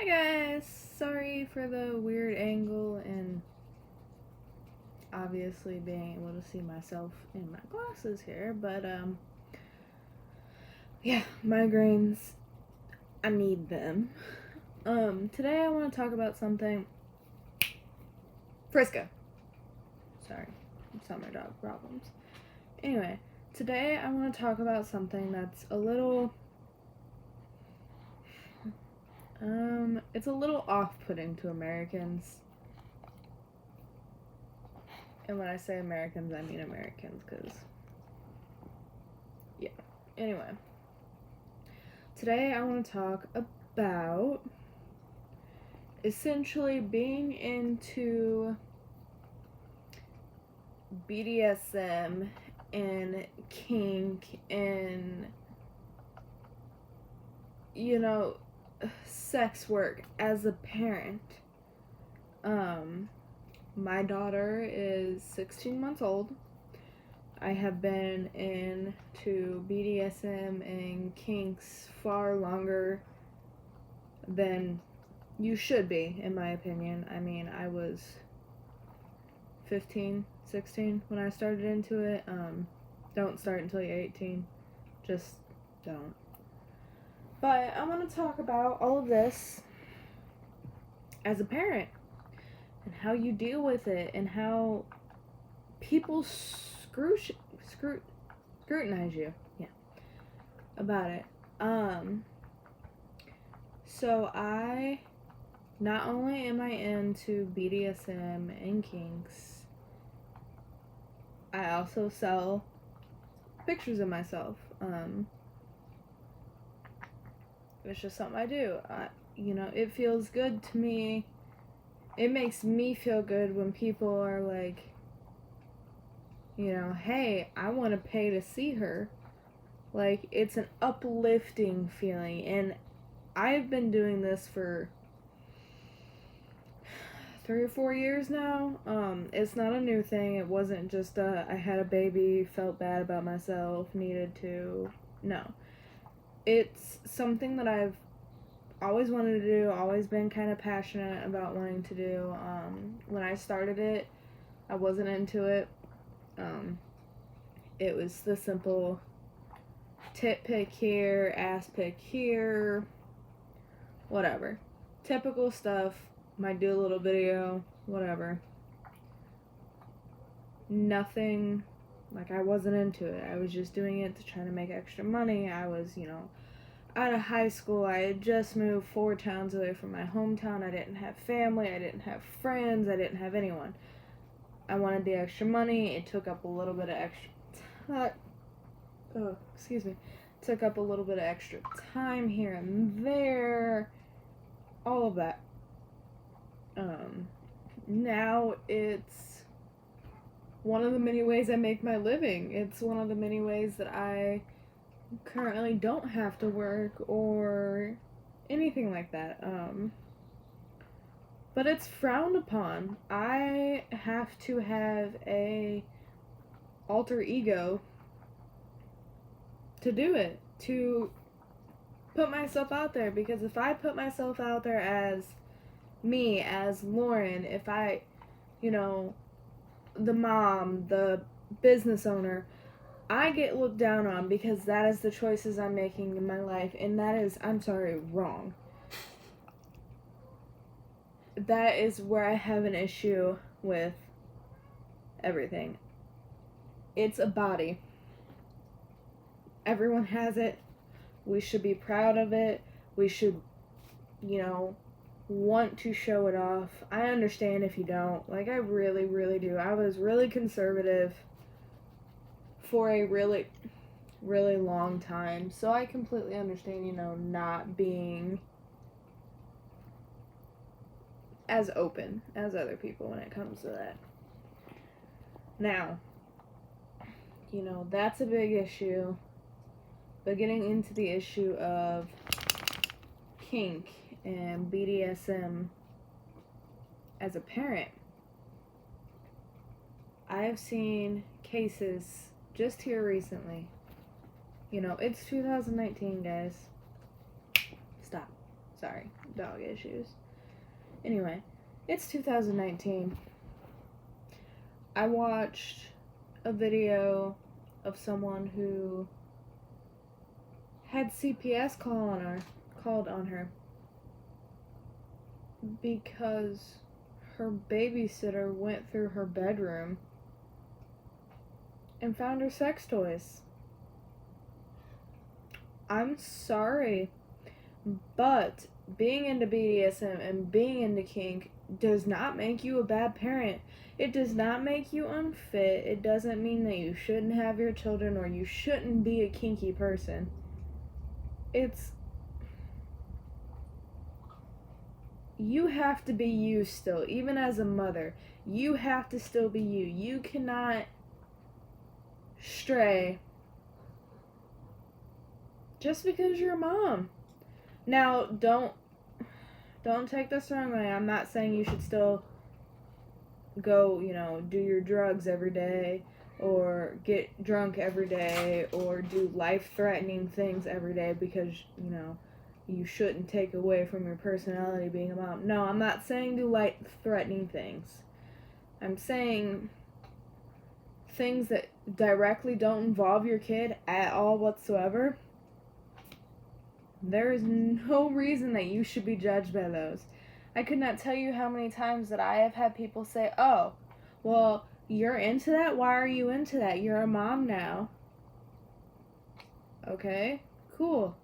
Hi guys, sorry for the weird angle and obviously being able to see myself in my glasses here, but yeah, migraines, I need them. Today I want to talk about something. Frisco. Sorry, summer dog problems. Anyway, today I want to talk about something that's a little it's a little off-putting to Americans. And when I say Americans, I mean Americans, because, yeah. Anyway, today I want to talk about essentially being into Bdsm and kink and, sex work as a parent. My daughter is 16 months old. I have been into BDSM and kinks far longer than you should be, in my opinion. I mean, I was 15, 16 when I started into it. Don't start until you're 18. Just don't. But I want to talk about all of this as a parent and how you deal with it and how people scrutinize you, about it. So not only am I into BDSM and kinks, I also sell pictures of myself. It's just something I do. It feels good to me. It makes me feel good when people are like, hey, I want to pay to see her. Like, it's an uplifting feeling. And I've been doing this for 3 or 4 years now. It's not a new thing. It wasn't just I had a baby, felt bad about myself, needed to. No. It's something that I've always wanted to do, always been kind of passionate about wanting to do. When I started it, I wasn't into it. It was the simple tit pick here, ass pick here, whatever. Typical stuff. Might do a little video, whatever. Nothing, like, I wasn't into it. I was just doing it to try to make extra money. I was, out of high school. I had just moved 4 towns away from my hometown. I didn't have family. I didn't have friends. I didn't have anyone. I wanted the extra money. It took up a little bit of extra Took up a little bit of extra time here and there. All of that. Now it's one of the many ways I make my living. It's one of the many ways that I currently don't have to work or anything like that. But it's frowned upon. I have to have a alter ego to do it, to put myself out there, because if I put myself out there as me, as Lauren, if I, the mom, the business owner, I get looked down on because that is the choices I'm making in my life, and that is, I'm sorry, wrong. That is where I have an issue with everything. It's a body. Everyone has it. We should be proud of it. We should, want to show it off. I understand if you don't. Like, I really, really do. I was really conservative for a really, really long time. So I completely understand, not being as open as other people when it comes to that. Now, that's a big issue. But getting into the issue of kink and BDSM as a parent, I have seen cases just here recently. It's 2019, guys. Stop. Sorry, dog issues. Anyway, it's 2019. I watched a video of someone who had CPS called on her because her babysitter went through her bedroom and found her sex toys. I'm sorry, but being into BDSM and being into kink does not make you a bad parent. It does not make you unfit. It doesn't mean that you shouldn't have your children or you shouldn't be a kinky person. You have to be you still, even as a mother. You have to still be you. You cannot stray just because you're a mom. Now, don't take this the wrong way. I'm not saying you should still go, do your drugs every day or get drunk every day or do life-threatening things every day because, you shouldn't take away from your personality being a mom. No, I'm not saying do life-threatening things. I'm saying things that directly don't involve your kid at all whatsoever. There is no reason that you should be judged by those. I could not tell you how many times that I have had people say, oh, well, you're into that? Why are you into that? You're a mom now. Okay, cool.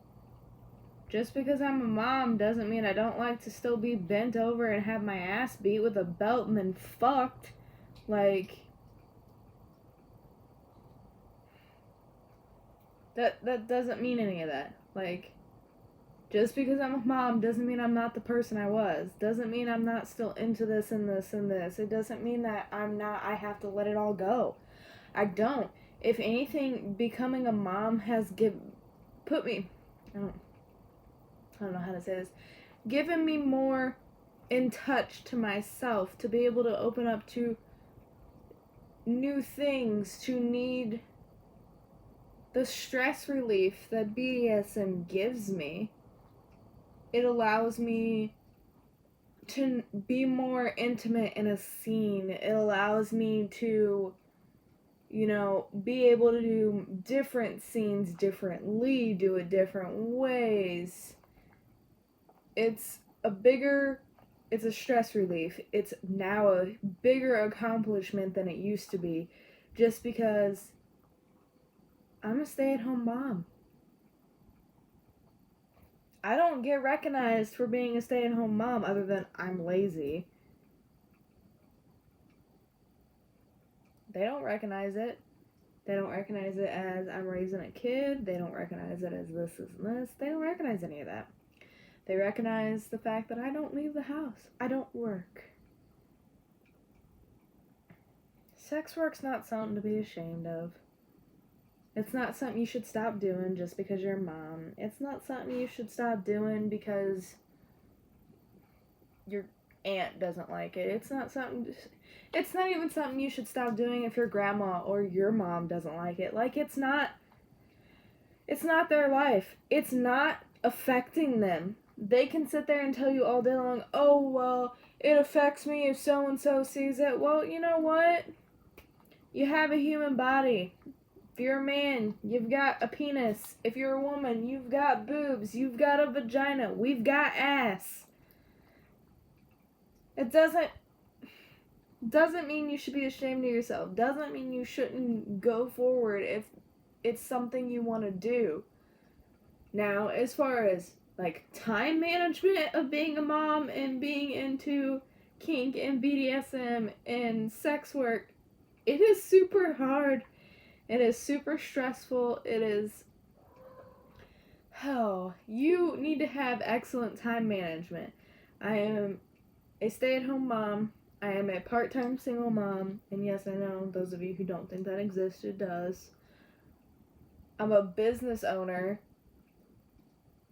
Just because I'm a mom doesn't mean I don't like to still be bent over and have my ass beat with a belt and then fucked. That doesn't mean any of that. Just because I'm a mom doesn't mean I'm not the person I was. Doesn't mean I'm not still into this and this and this. It doesn't mean that I have to let it all go. I don't. If anything, becoming a mom has put me, I don't know how to say this, given me more in touch to myself, to be able to open up to new things, to need the stress relief that BDSM gives me. It allows me to be more intimate in a scene. It allows me to, be able to do different scenes differently, do it different ways. It's a stress relief. It's now a bigger accomplishment than it used to be, just because I'm a stay-at-home mom. I don't get recognized for being a stay-at-home mom other than I'm lazy. They don't recognize it. They don't recognize it as I'm raising a kid. They don't recognize it as this and this. They don't recognize any of that. They recognize the fact that I don't leave the house. I don't work. Sex work's not something to be ashamed of. It's not something you should stop doing just because you're a mom. It's not something you should stop doing because your aunt doesn't like it. It's not even something you should stop doing if your grandma or your mom doesn't like it. It's not their life. It's not affecting them. They can sit there and tell you all day long, oh, well, it affects me if so-and-so sees it. Well, you know what? You have a human body. If you're a man, you've got a penis. If you're a woman, you've got boobs. You've got a vagina. We've got ass. It doesn't mean you should be ashamed of yourself. Doesn't mean you shouldn't go forward if it's something you want to do. Now, as far as time management of being a mom and being into kink and BDSM and sex work, it is super hard. It is super stressful. It is hell. You need to have excellent time management. I am a stay-at-home mom. I am a part-time single mom. And yes, I know, those of you who don't think that exists, it does. I'm a business owner.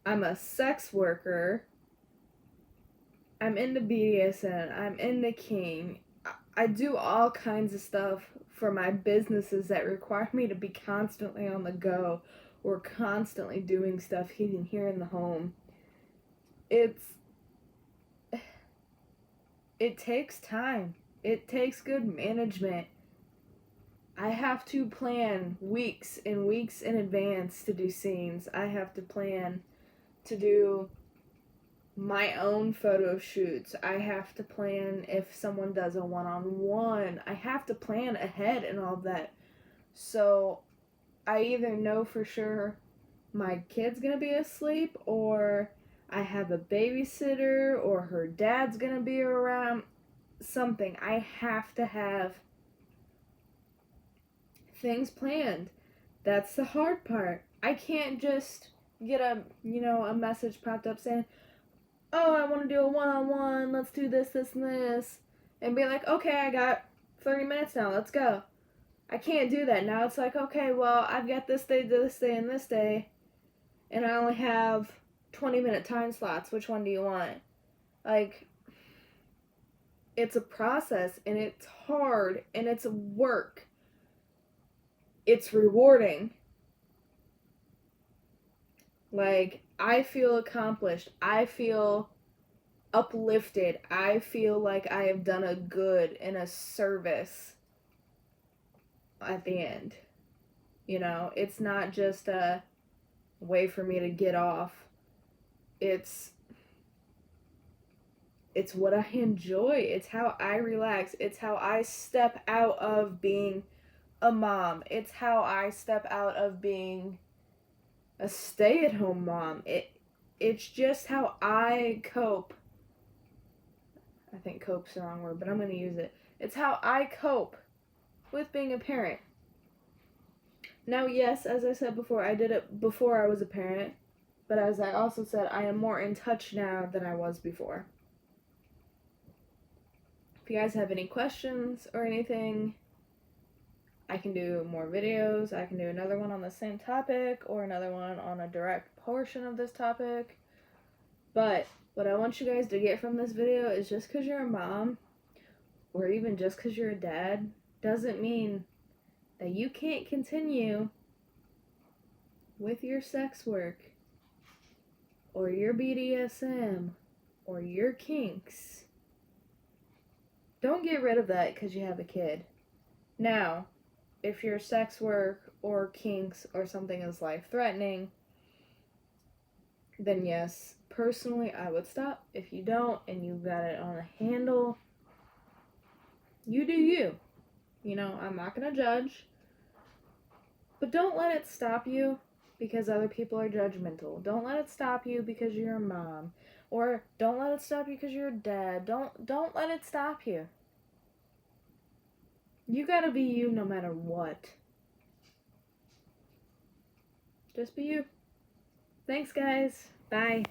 I'm a sex worker. I'm into BDSM. I'm into kink. I do all kinds of stuff for my businesses that require me to be constantly on the go or constantly doing stuff here in the home. it takes time. It takes good management. I have to plan weeks and weeks in advance to do scenes. I have to plan to do my own photo shoots. I have to plan if someone does a one-on-one. I have to plan ahead and all that. So I either know for sure my kid's gonna be asleep, or I have a babysitter, or her dad's gonna be around. Something. I have to have things planned. That's the hard part. I can't just get a message popped up saying, oh, I want to do a one-on-one, let's do this, this, and this, and be like, okay, I got 30 minutes now, let's go. I can't do that. Now it's like, okay, well, I've got this day, and this day, and I only have 20-minute time slots. Which one do you want? Like, it's a process, and it's hard, and it's work. It's rewarding. Like, I feel accomplished. I feel uplifted. I feel like I have done a good and a service at the end. You know, it's not just a way for me to get off. It's what I enjoy. It's how I relax. It's how I step out of being a mom. It's how I step out of being a stay-at-home mom. It's just how I cope. I think cope's the wrong word, but I'm going to use it. It's how I cope with being a parent. Now, yes, as I said before, I did it before I was a parent, but as I also said, I am more in touch now than I was before. If you guys have any questions or anything, I can do more videos. I can do another one on the same topic, or another one on a direct portion of this topic. But what I want you guys to get from this video is, just because you're a mom, or even just because you're a dad, doesn't mean that you can't continue with your sex work, or your BDSM, or your kinks. Don't get rid of that because you have a kid. Now, if your sex work or kinks or something is life-threatening, then yes, personally, I would stop. If you don't, and you've got it on a handle, you do you. You know, I'm not going to judge. But don't let it stop you because other people are judgmental. Don't let it stop you because you're a mom. Or don't let it stop you because you're a dad. Don't let it stop you. You gotta be you no matter what. Just be you. Thanks, guys. Bye.